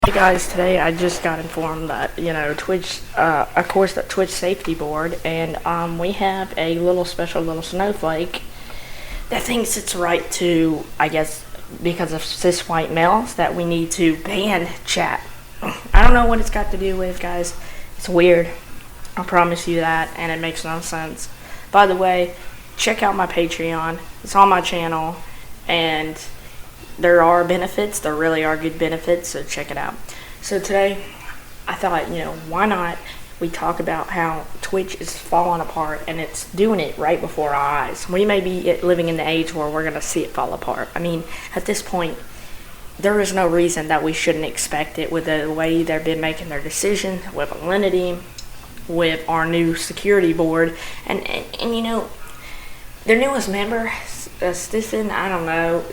Hey guys, today I just got informed that, Twitch, of course, the Twitch safety board, and we have a little special little snowflake that thinks it's right to, I guess, because of cis white males, that we need to ban chat. I don't know what it's got to do with, guys. It's weird. I promise you that, and it makes no sense. By the way, check out my Patreon. It's on my channel, and there are benefits. There really are good benefits, so check it out. So today, I thought, why not we talk about how Twitch is falling apart, and it's doing it right before our eyes. We may be living in the age where we're going to see it fall apart. I mean, at this point, there is no reason that we shouldn't expect it with the way they've been making their decisions, with Againist, with our new security board, and their newest member, Stephen, I don't know,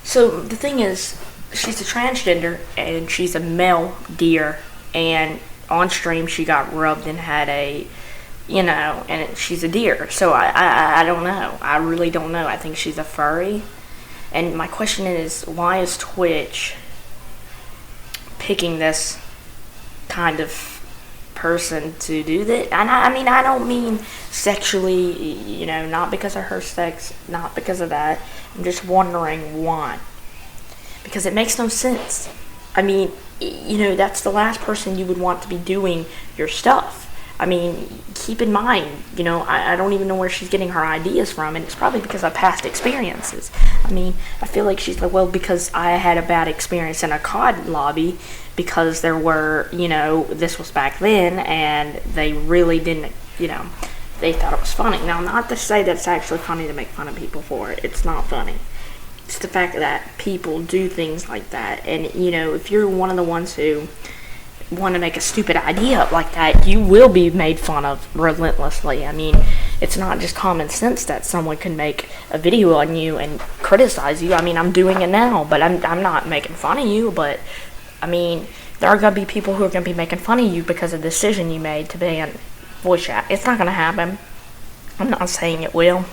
so the thing is, she's a transgender, and she's a male deer, and on stream she got rubbed and had and she's a deer, so I don't know, I really don't know. I think she's a furry, and my question is, why is Twitch picking this kind of person to do that? And I don't mean sexually, not because of her sex, not because of that. I'm just wondering why. Because it makes no sense. I mean, that's the last person you would want to be doing your stuff. I mean, keep in mind, I don't even know where she's getting her ideas from, and it's probably because of past experiences. I mean, I feel like she's like, well, because I had a bad experience in a COD lobby, because there were, this was back then, and they really didn't, they thought it was funny. Now, not to say that it's actually funny to make fun of people for it. It's not funny. It's the fact that people do things like that, and, if you're one of the ones who want to make a stupid idea up like that, you will be made fun of relentlessly. I mean, it's not just common sense that someone can make a video on you and criticize you. I mean, I'm doing it now, but I'm not making fun of you, but I mean, there are going to be people who are going to be making fun of you because of the decision you made to ban voice chat. It's not going to happen. I'm not saying it will.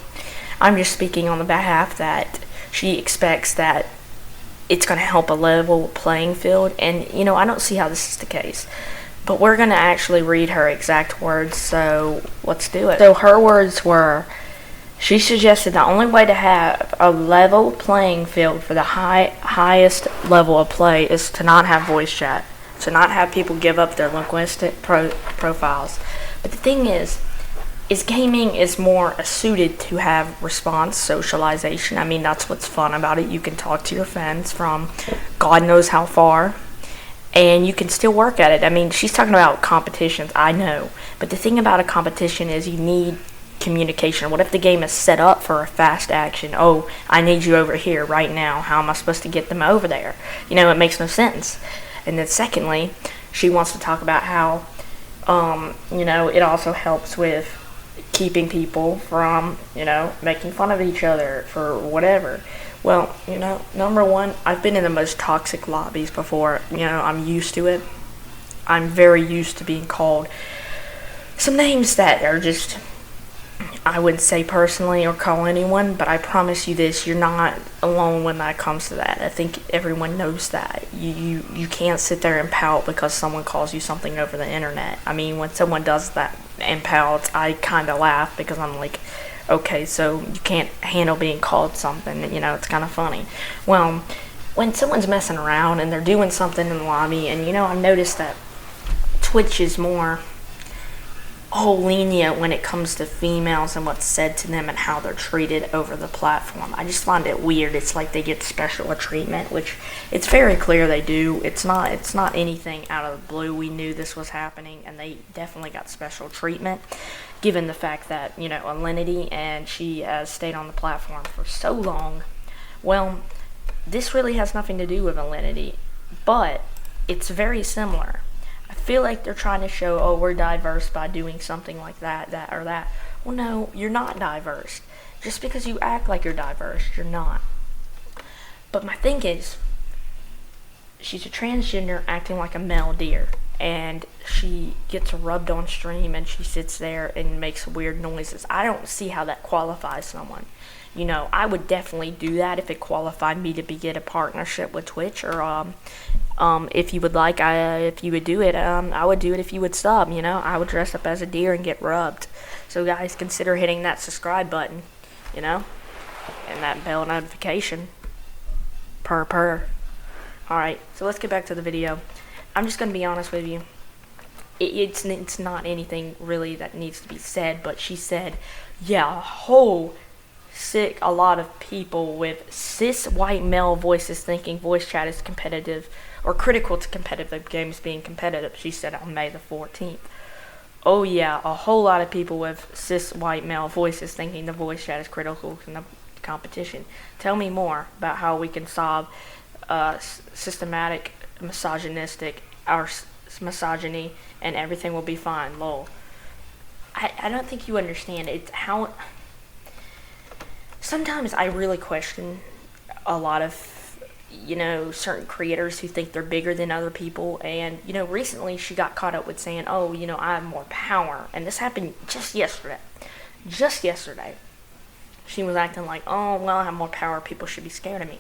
I'm just speaking on the behalf that she expects that it's going to help a level playing field, and I don't see how this is the case. But we're going to actually read her exact words, so let's do it. So her words were, she suggested the only way to have a level playing field for the highest level of play is to not have voice chat, to not have people give up their linguistic profiles. But the thing is gaming is more suited to have response socialization. I mean, that's what's fun about it. You can talk to your friends from God knows how far, and you can still work at it. I mean, she's talking about competitions, I know, but the thing about a competition is you need communication. What if the game is set up for a fast action? Oh, I need you over here right now. How am I supposed to get them over there? It makes no sense. And then secondly, she wants to talk about how it also helps with keeping people from, making fun of each other for whatever. Well, number one, I've been in the most toxic lobbies before. I'm used to it. I'm very used to being called some names that are just, I wouldn't say personally or call anyone, but I promise you this, you're not alone when that comes to that. I think everyone knows that. You can't sit there and pout because someone calls you something over the internet. I mean, when someone does that and pouts, I kind of laugh because I'm like, okay, so you can't handle being called something, it's kind of funny. Well, when someone's messing around and they're doing something in the lobby, and I've noticed that Twitch is more lenient when it comes to females and what's said to them and how they're treated over the platform. I just find it weird. It's like they get special treatment, which it's very clear they do. It's not anything out of the blue. We knew this was happening, and they definitely got special treatment, given the fact that, Alinity, and she has stayed on the platform for so long. Well, this really has nothing to do with Alinity, but it's very similar. I feel like they're trying to show, oh, we're diverse by doing something like that, or that. Well, no, you're not diverse. Just because you act like you're diverse, you're not. But my thing is, she's a transgender acting like a male deer, and she gets rubbed on stream, and she sits there and makes weird noises. I don't see how that qualifies someone. I would definitely do that if it qualified me to get a partnership with Twitch, or if you would like, if you would do it, I would do it if you would sub. I would dress up as a deer and get rubbed. So guys, consider hitting that subscribe button, and that bell notification. Purr. Alright, so let's get back to the video. I'm just going to be honest with you. It's not anything really that needs to be said, but she said, yeah, a lot of people with cis white male voices thinking voice chat is competitive or critical to competitive games being competitive. She said on May the 14th. Oh yeah, a whole lot of people with cis white male voices thinking the voice chat is critical to the competition. Tell me more about how we can solve systematic misogynistic misogyny and everything will be fine. Lol. I don't think you understand. It's how sometimes I really question a lot of certain creators who think they're bigger than other people. And recently she got caught up with saying, oh, I have more power, and this happened just yesterday. She was acting like, oh, well, I have more power, people should be scared of me.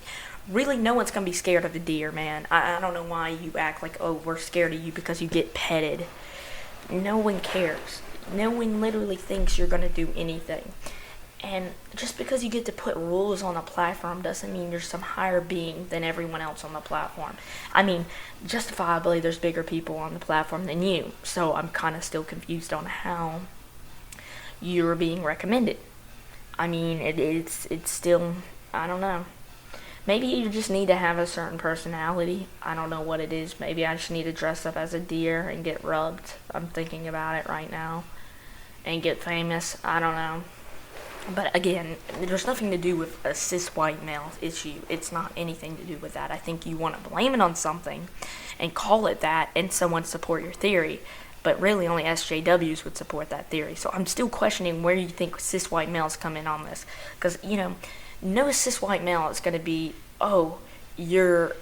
Really, no one's gonna be scared of a deer, man. I don't know why you act like, oh, we're scared of you because you get petted. No one cares. No one literally thinks you're gonna do anything. And just because you get to put rules on a platform doesn't mean you're some higher being than everyone else on the platform. I mean, justifiably, there's bigger people on the platform than you. So I'm kind of still confused on how you're being recommended. I mean, it's still, I don't know. Maybe you just need to have a certain personality. I don't know what it is. Maybe I just need to dress up as a deer and get rubbed. I'm thinking about it right now. And get famous. I don't know. But again, there's nothing to do with a cis white male issue. It's not anything to do with that. I think you want to blame it on something and call it that and someone support your theory. But really only SJWs would support that theory. So I'm still questioning where you think cis white males come in on this. Because, no cis white male is going to be, it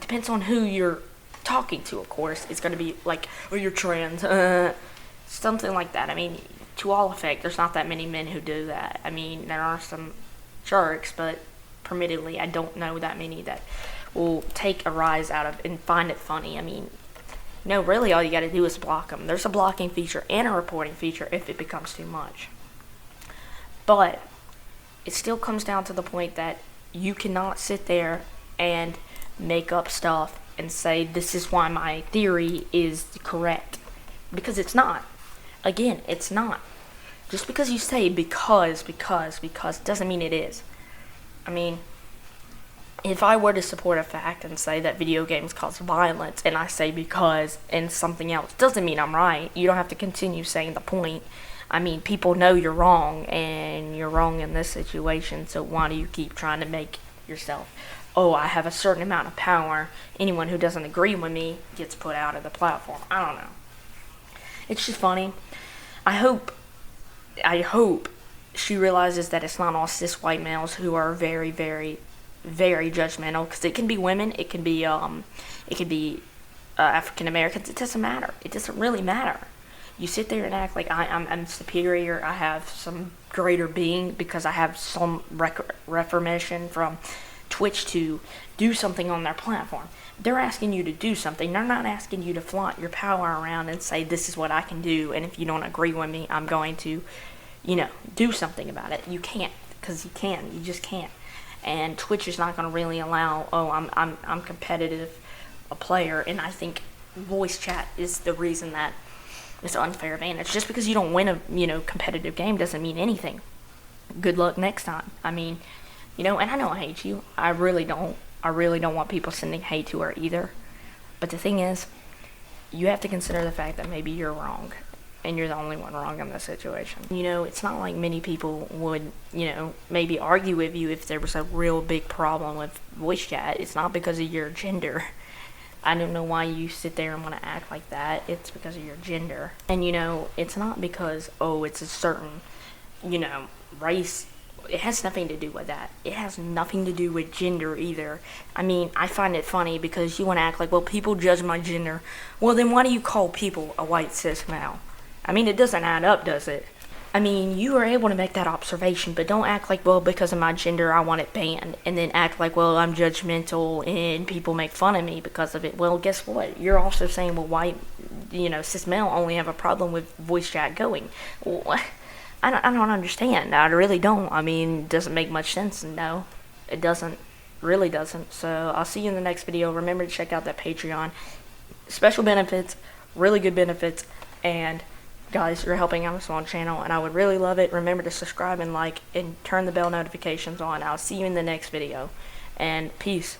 depends on who you're talking to, of course. It's going to be like, oh, you're trans. Something like that. I mean, to all effect, there's not that many men who do that. I mean, there are some jerks, but permittedly, I don't know that many that will take a rise out of and find it funny. I mean, no, really, all you got to do is block them. There's a blocking feature and a reporting feature if it becomes too much. But it still comes down to the point that you cannot sit there and make up stuff and say, this is why my theory is correct. Because it's not. Again, it's not. Just because you say because doesn't mean it is. I mean, if I were to support a fact and say that video games cause violence, and I say because and something else, doesn't mean I'm right. You don't have to continue saying the point. I mean, people know you're wrong, and you're wrong in this situation, so why do you keep trying to make yourself, oh, I have a certain amount of power, anyone who doesn't agree with me gets put out of the platform. I don't know. It's just funny. I hope she realizes that it's not all cis white males who are very, very, very judgmental, because it can be women, it can be African Americans. It doesn't matter. It doesn't really matter. You sit there and act like I'm superior. I have some greater being because I have some reformation from Twitch to do something on their platform. They're asking you to do something. They're not asking you to flaunt your power around and say, this is what I can do, and if you don't agree with me, I'm going to, do something about it. You can't, because you can. You just can't. And Twitch is not going to really allow, I'm competitive, a player, and I think voice chat is the reason that it's an unfair advantage. Just because you don't win a, competitive game doesn't mean anything. Good luck next time. I mean, and I know I hate you. I really don't want people sending hate to her either. But the thing is, you have to consider the fact that maybe you're wrong. And you're the only one wrong in this situation. It's not like many people would, maybe argue with you if there was a real big problem with voice chat. It's not because of your gender. I don't know why you sit there and want to act like that. It's because of your gender. And, it's not because, it's a certain, race. It has nothing to do with that. It has nothing to do with gender either. I mean, I find it funny because you want to act like, well, people judge my gender. Well, then why do you call people a white cis male? I mean, it doesn't add up, does it? I mean, you are able to make that observation, but don't act like, well, because of my gender, I want it banned, and then act like, well, I'm judgmental and people make fun of me because of it. Well, guess what? You're also saying, well, white, cis male only have a problem with voice chat going. Well, I don't understand. I really don't. I mean, it doesn't make much sense. No, it doesn't. Really doesn't. So I'll see you in the next video. Remember to check out that Patreon. Special benefits, really good benefits, and guys, you're helping out us on the channel, and I would really love it. Remember to subscribe and like and turn the bell notifications on. I'll see you in the next video, and peace.